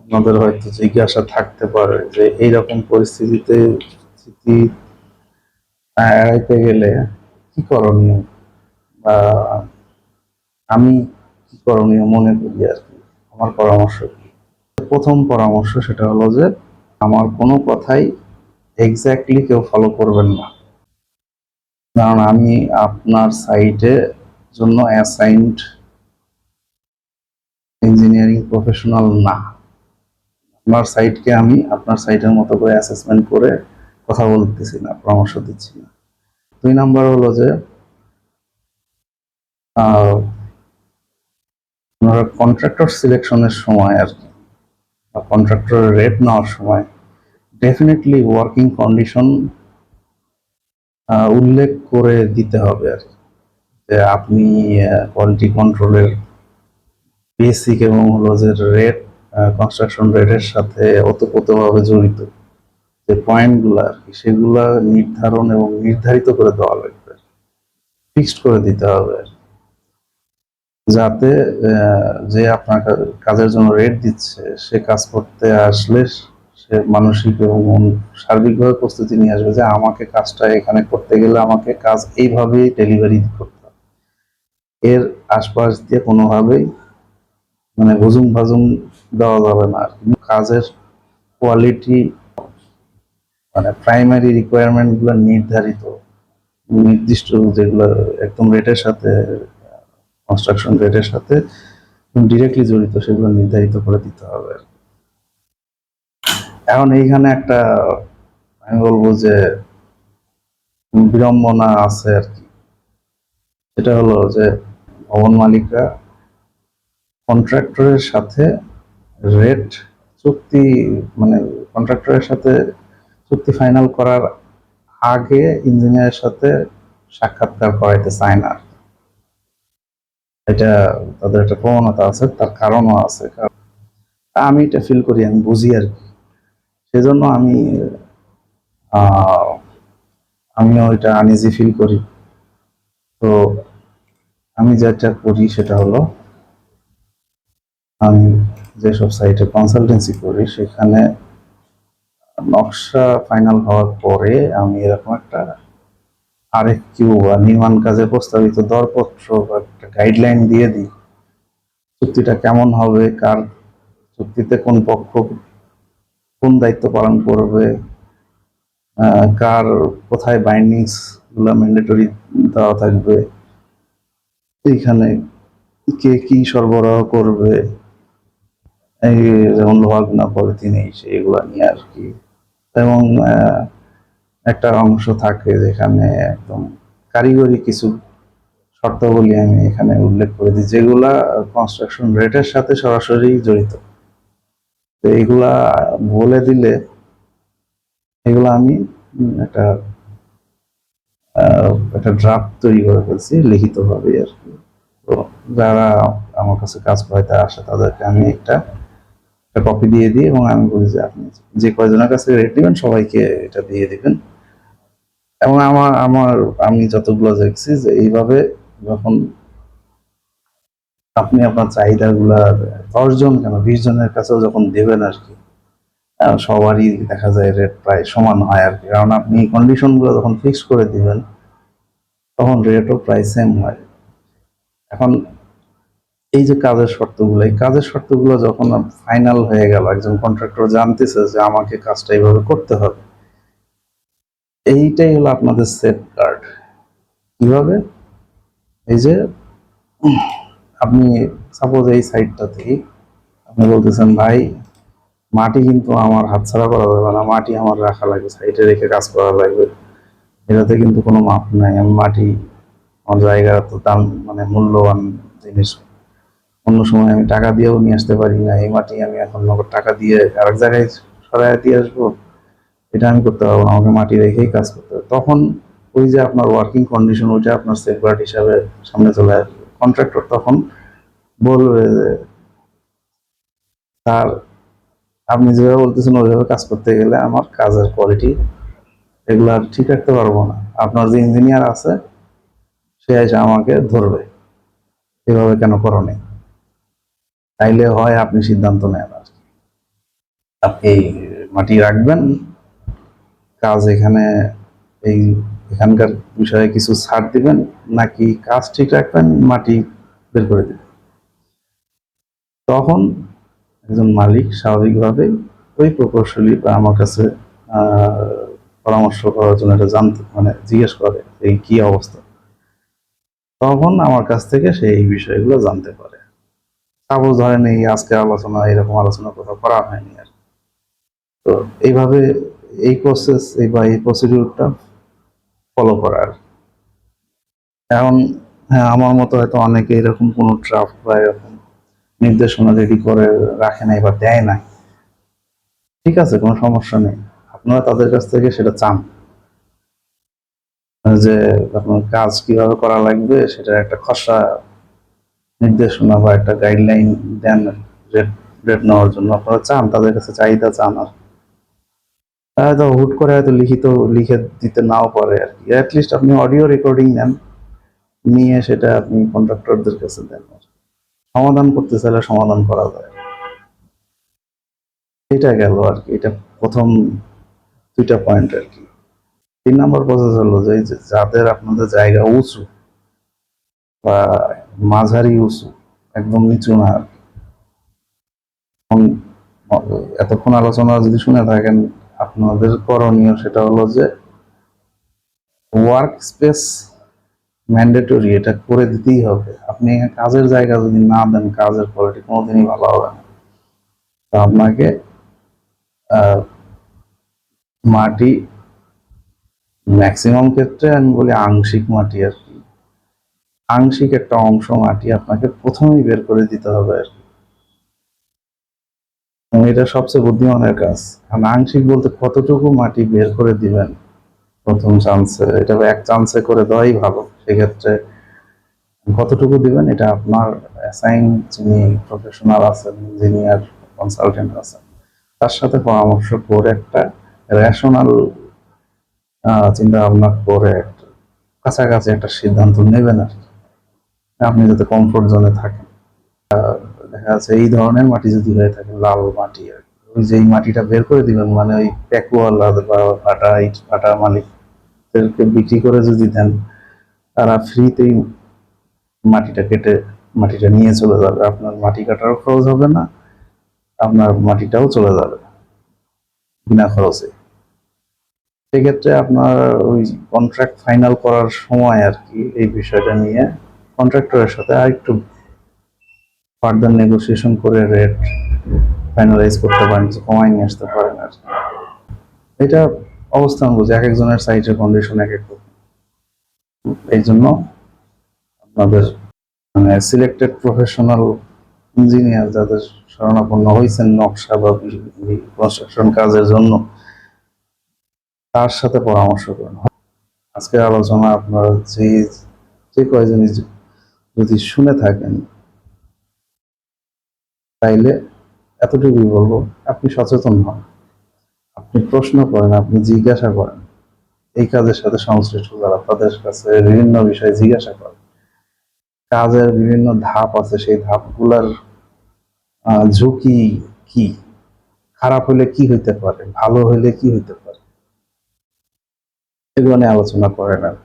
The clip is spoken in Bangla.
আপনাদের হয়তো জিজ্ঞাসা থাকতে পারে যে এইরকম পরিস্থিতিতে পরিস্থিতি এড়াইতে গেলে কি করণীয়, বা আমি কি করণীয় মনে করি আর কি, আমার পরামর্শ কি। প্রথম পরামর্শ সেটা হলো যে আমার কোনো কথাই এক্স্যাক্টলি কেউ ফলো করবেন না, কারণ আমি আপনার সাইটে জন্য অ্যাসাইনড ইঞ্জিনিয়ারিং প্রফেশনাল না। আপনার সাইটকে আমি আপনার সাইটের মতো করে অ্যাসেসমেন্ট করে কথা বলতেছি না, পরামর্শ দিচ্ছি না। 2 নাম্বার হলো যে আপনারা কন্ট্রাক্টর সিলেকশনের সময় আর কি, বা কন্ট্রাক্টরের রেট নেওয়ার সময় ডেফিনেটলি ওয়ার্কিং কন্ডিশন উল্লেখ করে দিতে হবে আর কি, যে আপনি কোয়ালিটি কন্ট্রোলের বেসিক এবং হলো যে রেট, কনস্ট্রাকশন রেটের সাথে ওতপ্রোতভাবে জড়িত যে পয়েন্টগুলো আর কি, সেগুলা নির্ধারণ এবং নির্ধারিত করে দেওয়া লাগবে, ফিক্সড করে দিতে হবে, যাতে যে আপনার কাজের জন্য রেট দিচ্ছে সে কাজ করতে আসলে সে মানসিক এবং সার্বিকভাবে প্রস্তুতি নিয়ে আসবে যে আমাকে কাজটা এখানে করতে গেলে আমাকে কাজ এইভাবেই ডেলিভারি করতে হবে। এর আশপাশ দিয়ে কোনোভাবেই মানে হুজুম ভাজুম দেওয়া যাবে না আর কি। কাজের কোয়ালিটি মানে প্রাইমারি রিকোয়ারমেন্ট গুলো নির্ধারিত, নির্দিষ্ট যেগুলো একদম রেটের সাথে, কনস্ট্রাকশন রেটের সাথে ডিরেক্টলি জড়িত, সেগুলো নির্ধারিত করে দিতে হবে। এখন এইখানে একটা আমি বলবো যে বিড়ম্বনা আছে আর কি, সেটা হলো যে ভবন মালিকরা কন্ট্রাক্টরের সাথে রেট চুক্তি মানে কন্ট্রাক্টরের সাথে চুক্তি ফাইনাল করার আগে ইঞ্জিনিয়ারের সাথে সাক্ষাৎকার করাইতে চায় না। এটা তাদের একটা প্রবণতা আছে, তার কারণও আছে। আমি এটা ফিল করি, আমি বুঝি আর কি, সেজন্য আমিও এটা আনইজি ফিল করি। তো আমি যেটা করি সেটা হলো, আমি যেসব সাইটে কনসালটেন্সি করি সেখানে নকশা ফাইনাল হওয়ার পরে আমি এরকম একটা আরএফকিউ বা নির্মাণ কাজে প্রস্তাবিত দরপত্র বা একটা গাইডলাইন দিয়ে দিই, চুক্তিটা কেমন হবে, কার চুক্তিতে কোন পক্ষ কোন দায়িত্ব পালন করবে, কার কোথায় বাইন্ডিংস গুলো ম্যান্ডেটরি দেওয়া থাকবে, এইখানে কে কি সরবরাহ করবে, এই যেমন লোহা গুনা পলিথিন এই সেইগুলো নিয়ে আর কি। এবং একটা অংশ থাকে যেখানে একদম কারিগরি কিছু শর্তাবলী আমি এখানে উল্লেখ করে দিই, যেগুলা কনস্ট্রাকশন রেটের সাথে সরাসরি জড়িত। তো এইগুলা বলে দিলে এগুলো আমি একটা একটা ড্রাফট তৈরি করে ফেলছি লিখিতভাবে আর কি। তো যারা আমার কাছে কাজ করাইতে আসে তাদেরকে আমি একটা কপি দিয়ে দিই, এবং আমি বলি যে আপনি যে কয়জনের কাছে রেট নেবেন সবাইকে এটা দিয়ে দিবেন। এবং আমার আমার আমি যতগুলো দেখছি যে এইভাবে যখন আপনি আপনার চাহিদাগুলা 10 জন কেন 20 জনের কাছেও যখন দেবেন আর কি, সবারই দেখা যায় রেট প্রায় সমান হয় আর কি, কারণ আপনি কন্ডিশন গুলো যখন ফিক্স করে দিবেন তখন রেটও প্রায় সেম হয়। এখন এই যে কাজের শর্তগুলো, এই কাজের শর্তগুলো যখন ফাইনাল হয়ে গেল, একজন কন্ট্রাক্টর জানতেছে যে আমাকে কাজটা এইভাবে করতে হবে, এইটাই হলো আপনাদের সেফ গার্ড। কিভাবে? এই যে আপনি সাপোজ এই সাইডটাতেই আপনি বলতেছেন ভাই মাটি কিন্তু আমার হাতছাড়া করা যাবে না, মাটি আমার রাখা লাগবে, সাইডে রেখে কাজ করা লাগবে, এটাতে কিন্তু কোনো মাপ নাই। আমি মাটি আমার জায়গা তো দাম মানে মূল্যবান জিনিস, অন্য সময় আমি টাকা দিয়েও নিয়ে আসতে পারি না, এই মাটি আমি এখন নগদ টাকা দিয়ে আরেক জায়গায় সরাই দিয়ে আসবো, এটা আমি করতে পারবো না, আমাকে মাটি রেখেই কাজ করতে হবে। তখন ওই যে আপনার ওয়ার্কিং কন্ডিশন ওইটা আপনার সেফগার্ড হিসাবে সামনে চলে আসবে। কন্ট্রাক্টর তখন বলবে যে তার আপনি যেভাবে বলতেছেন ওইভাবে কাজ করতে গেলে আমার কাজের কোয়ালিটি এগুলো আর ঠিক রাখতে পারবো না, আপনার যে ইঞ্জিনিয়ার আছে সে এসে আমাকে ধরবে, এভাবে কেন করো নাই। তাইলে হয় আপনি সিদ্ধান্ত নেন আর কি। আপনি মাটি রাখবেন, কাজ এখানে এই এখানকার বিষয়ে কিছু ছাড় দিবেন, নাকি কাজ ঠিক রাখবেন, মাটি বের করে দিবেন। তখন একজন মালিক স্বাভাবিকভাবে ওই প্রকৌশলী বা আমার কাছে পরামর্শ করার জন্য এটা জানতে মানে জিজ্ঞেস করে এই কি অবস্থা, তখন আমার কাছ থেকে সে এই বিষয়গুলো জানতে পারে। সাপোজ ধরেন এই আজকে আলোচনা, এরকম আলোচনা কোথাও করা হয়নি আর। তো এইভাবে এই প্রসেস বা এই প্রসিডিউরটা ফলো করার। এখন হ্যাঁ, আমার মতো হয়তো অনেকে এরকম কোনো ড্রাফট বা এরকম নির্দেশনা রেডি করে রাখে নাই বা দেয় নাই। ঠিক আছে, কোনো সমস্যা নেই। আপনারা তাদের কাছ থেকে সেটা চান যে আপনার কাজ কিভাবে করা লাগবে সেটার একটা খসড়া নির্দেশনা বা একটা গাইডলাইন দেন, রেট রেট নেওয়ার জন্য আপনারা চান, তাদের কাছে চাহিদা চান। আর হয়তো হুট করে হয়তো লিখিত লিখে দিতে নাও পারে আর কি, অ্যাটলিস্ট আপনি অডিও রেকর্ডিং নেন, নিয়ে সেটা আপনি কন্ট্রাক্টরদের কাছে দেন। সমাধান করতে চাইলে সমাধান করা যায়। এটা গেল আর কি, এটা প্রথম দুইটা পয়েন্ট আর কি। 3 নম্বর প্রসেস হলো যে এই যে যাদের আপনাদের জায়গা উঁচু বা মাঝারি উঁচু, একদম নিচু না আর কি। এখন এতক্ষণ আলোচনা যদি শুনে থাকেন, আপনাদের করণীয় সেটা হলো যে ওয়ার্ক স্পেস ম্যান্ডেটরি, এটা করে দিতেই হবে। আপনি কাজের জায়গা যদি না দেন, কাজের কোয়ালিটি কোনোদিনই ভালো হবে না। তো আপনাকে আহ, মাটি, ম্যাক্সিমাম ক্ষেত্রে আমি বলি আংশিক মাটি আর কি, আংশিক একটা অংশ মাটি আপনাকে প্রথমেই বের করে দিতে হবে আর কি। এবং এটা সবচেয়ে বুদ্ধিমানের কাজ। কারণ আংশিক বলতে কতটুকু মাটি বের করে দিবেন প্রথম চান্সে, এটা এক চান্সে করে দেওয়াই ভালো। সেক্ষেত্রে কতটুকু দিবেন এটা আপনার অ্যাসাইন যিনি প্রফেশনাল আছেন, ইঞ্জিনিয়ার, কনসালটেন্ট আছেন, তার সাথে পরামর্শ করে একটা রেশনাল চিন্তা ভাবনা করে একটা কাছাকাছি একটা সিদ্ধান্ত নেবেন আর কি। আপনি যাতে কমফোর্ট জোনে থাকেন। দেখা যাচ্ছে এই ধরনের মাটি যদি হয়ে থাকে, লাল মাটি আর কি, ওই যে মাটিটা বের করে দিবেন মানে ওই প্যাকুয়ালা বা ভাটা ইট ভাটা মালিকদেরকে বিক্রি করে যদি দেন, তারা ফ্রিতেই মাটিটা কেটে মাটিটা নিয়ে চলে যাবে। আপনার মাটি কাটারও খরচ হবে না, আপনার মাটিটাও চলে যাবে বিনা খরচে। সেক্ষেত্রে আপনার ওই কন্ট্রাক্ট ফাইনাল করার সময় আর কি এই বিষয়টা নিয়ে কন্ট্রাক্টরের সাথে আরেকটু ফার্দার নেগোসিয়েশন করে রেট ফাইনালাইজ করতে পারেন, কিছু কমাই নিয়ে আসতে পারেন আর কি। এটা অবস্থান বুঝে এক একজনের সাইটের কন্ডিশন এক এক রকম। এই জন্য আপনাদের মানে সিলেক্টেড প্রফেশনাল ইঞ্জিনিয়ার যাদের শরণাপন্ন হয়েছেন নকশা বা কনস্ট্রাকশন কাজের জন্য, তার সাথে পরামর্শ করুন। আজকের আলোচনা আপনারা যে যে কয়জনই যদি শুনে থাকেন, তাইলে এতটুকুই বলবো, আপনি সচেতন হন, আপনি প্রশ্ন করেন, আপনি জিজ্ঞাসা করেন, এই কাজের সাথে সংশ্লিষ্ট যারা তাদের কাছে বিভিন্ন বিষয়ে জিজ্ঞাসা করেন। কাজের বিভিন্ন ধাপ আছে, সেই ধাপগুলার ঝুঁকি কি, খারাপ হলে কি হইতে পারে, ভালো হইলে কি হইতে পারে, এগুলো নিয়ে আলোচনা করেন আর